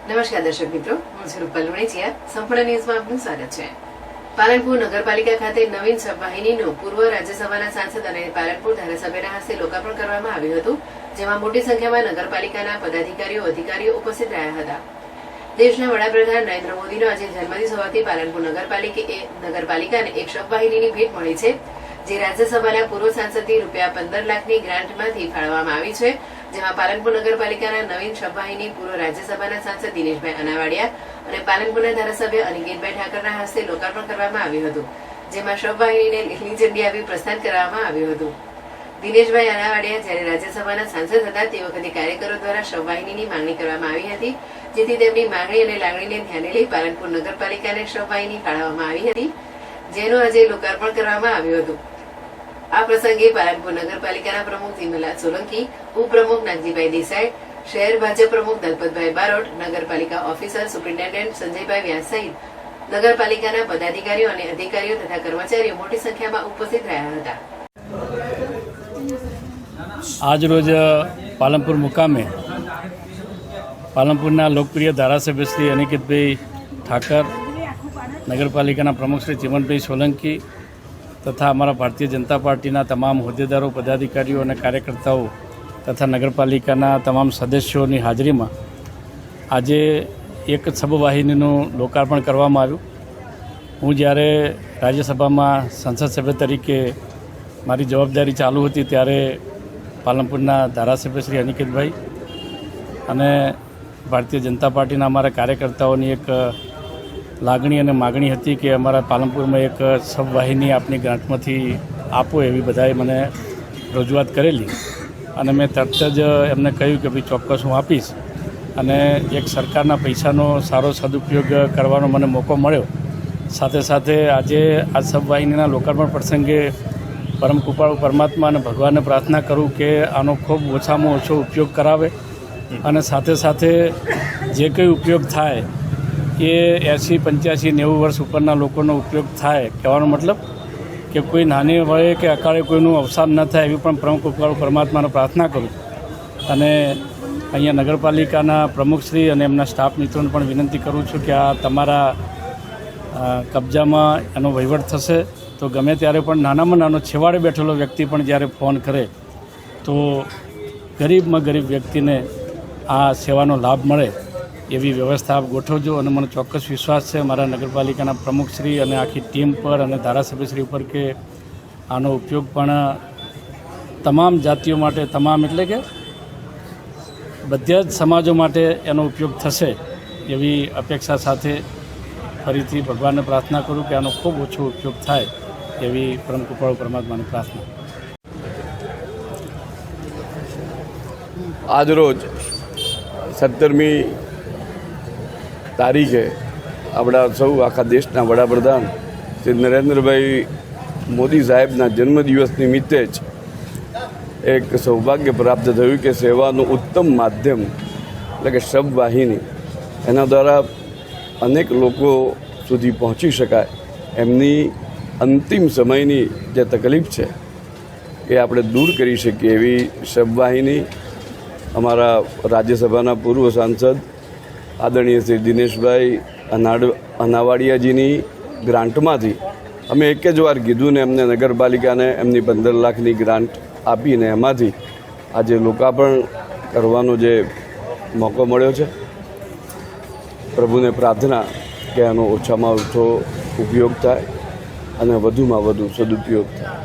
નમસ્કાર દર્શક મિત્રો, હું છું રૂપલ વણેચિયા. સંપૂર્ણ ન્યૂઝમાં આપનું સ્વાગત છે. પાલનપુર નગરપાલિકા ખાતે નવીન સબવાહિનીનું પૂર્વ રાજ્યસભાના સાંસદ અને પાલનપુર ધારાસભ્યના હસ્તે લોકાર્પણ કરવામાં આવ્યું હતું, જેમાં મોટી સંખ્યામાં નગરપાલિકાના પદાધિકારીઓ અધિકારીઓ ઉપસ્થિત રહ્યા હતા. દેશના વડાપ્રધાન નરેન્દ્ર મોદીનો આજે જન્મદિવસ હોવાથી પાલનપુર નગરપાલિકાને એક સબવાહિનીની ભેટ મળી છે, જે રાજ્યસભાના પૂર્વ સાંસદથી ₹15 લાખની ગ્રાન્ટમાંથી ફાળવવામાં આવી છે, જેમાં પાલનપુર નગરપાલિકાના નવીન સબવાહિની પૂર્વ રાજ્યસભાના સાંસદ દિનેશભાઈ અનાવાડિયા અને પાલનપુરના ધારાસભ્ય અનિકેતભાઈ ઠાકરના હસ્તે લોકાર્પણ કરવામાં આવ્યું હતું, જેમાં સબવાહિનીને લીલી ઝંડી આપી પ્રસ્થાન કરવામાં આવ્યું હતું. દિનેશભાઈ અનાવાડિયા જ્યારે રાજ્યસભાના સાંસદ હતા તે વખતે કાર્યકરો દ્વારા સબવાહિનીની માંગણી કરવામાં આવી હતી, જેથી તેમની માંગણી અને લાગણીને ધ્યાને લઈ પાલનપુર નગરપાલિકાને સબવાહિની ફાળવવામાં આવી હતી, જેનું આજે લોકાર્પણ કરવામાં આવ્યું હતું. આ પ્રસંગે પાલનપુર નગરપાલિકાના પ્રમુખ ધીમલા સોલંકી, ઉપપ્રમુખ નાગજીભાઈ દેસાઈ, શહેર ભાજપ પ્રમુખ દલપતભાઈ બારોટ, નગરપાલિકા ઓફિસર સુપ્રિન્ટેન્ડન્ટ સંજયભાઈ વ્યાસ સહિત નગરપાલિકાના પદાધિકારીઓ અને અધિકારીઓ તથા કર્મચારીઓ મોટી સંખ્યામાં ઉપસ્થિત રહ્યા હતા. આજરોજ પાલનપુર મુકામે પાલનપુરના લોકપ્રિય ધારાસભ્ય શ્રી અનિકેતભાઈ ઠાકર, નગરપાલિકાના પ્રમુખ શ્રી ચિમનભાઈ સોલંકી તથા અમારા ભારતીય જનતા પાર્ટીના તમામ હોદ્દેદારો, પદાધિકારીઓ અને કાર્યકર્તાઓ તથા નગરપાલિકાના તમામ સદસ્યોની હાજરીમાં આજે એક સબવાહિનીનું લોકાર્પણ કરવામાં આવ્યું. હું જ્યારે રાજ્યસભામાં સંસદ સભ્ય તરીકે મારી જવાબદારી ચાલુ હતી ત્યારે પાલનપુરના ધારાસભ્ય શ્રી અનિકેતભાઈ અને ભારતીય જનતા પાર્ટીના અમારા કાર્યકર્તાઓની એક લાગણી અને માગણી હતી કે અમારા પાલનપુરમાં એક સબવાહિની આપની ગ્રાન્ટમાંથી આપો, એવી બધાએ મને રજૂઆત કરેલી અને મેં તરત જ એમને કહ્યું કે ભાઈ ચોક્કસ હું આપીશ. અને એક સરકારના પૈસાનો સારો સદુપયોગ કરવાનો મને મોકો મળ્યો. સાથે સાથે આજે આ સબવાહિનીના લોકાર્પણ પ્રસંગે પરમ કૃપાળુ પરમાત્મા અને ભગવાનને પ્રાર્થના કરું કે આનો ખૂબ ઓછામાં ઓછો ઉપયોગ કરાવે અને સાથે સાથે જે કંઈ ઉપયોગ થાય એ 80, 85, 90 વર્ષ ઉપરના લોકોનો ઉપયોગ થાય. કહેવાનો મતલબ કે કોઈ નાની વયે કે અકાળે કોઈનું અવસાન ન થાય એવી પણ પરમ કૃપાળુ પરમાત્માને પ્રાર્થના કરું. અને અહીંયા નગરપાલિકાના પ્રમુખશ્રી અને એમના સ્ટાફ મિત્રોને પણ વિનંતી કરું છું કે આ તમારા કબજામાં એનો વહીવટ થશે તો ગમે ત્યારે પણ નાનામાં નાનો છેવાડે બેઠેલો વ્યક્તિ પણ જ્યારે ફોન કરે તો ગરીબમાં ગરીબ વ્યક્તિને આ સેવાનો લાભ મળે એવી વ્યવસ્થા આપ ગોઠવજો. અને મને ચોક્કસ વિશ્વાસ છે મારા નગરપાલિકાના પ્રમુખશ્રી અને આખી ટીમ પર અને ધારાસભ્યશ્રી ઉપર કે આનો ઉપયોગ પણ તમામ જાતિઓ માટે, તમામ એટલે કે બધા જ સમાજો માટે એનો ઉપયોગ થશે એવી અપેક્ષા સાથે ફરીથી ભગવાનને પ્રાર્થના કરું કે આનો ખૂબ ઓછો ઉપયોગ થાય એવી પરમ કૃપાળુ પરમાત્માની પ્રાર્થના. આજરોજ 17મી તારીખે આપણા સૌ આખા દેશના વડાપ્રધાન શ્રી નરેન્દ્રભાઈ મોદી સાહેબના જન્મદિવસ નિમિત્તે જ એક સૌભાગ્ય પ્રાપ્ત થયું કે સેવાનું ઉત્તમ માધ્યમ એટલે કે સબવાહિની એના દ્વારા અનેક લોકો સુધી પહોંચી શકાય. એમની અંતિમ સમયની જે તકલીફ છે એ આપણે દૂર કરી શકીએ એવી સબવાહિની અમારા રાજ્યસભાના પૂર્વ સાંસદ આદરણીય શ્રી દિનેશભાઈ અનાવાડિયાજીની ગ્રાન્ટમાંથી અમે એક જ વાર કીધું ને એમને નગરપાલિકાને એમની 15 લાખની ગ્રાન્ટ આપીને એમાંથી આજે લોકાર્પણ કરવાનો જે મોકો મળ્યો છે. પ્રભુને પ્રાર્થના કે આનો ઓછામાં ઓછો ઉપયોગ થાય અને વધુમાં વધુ સદુપયોગ થાય.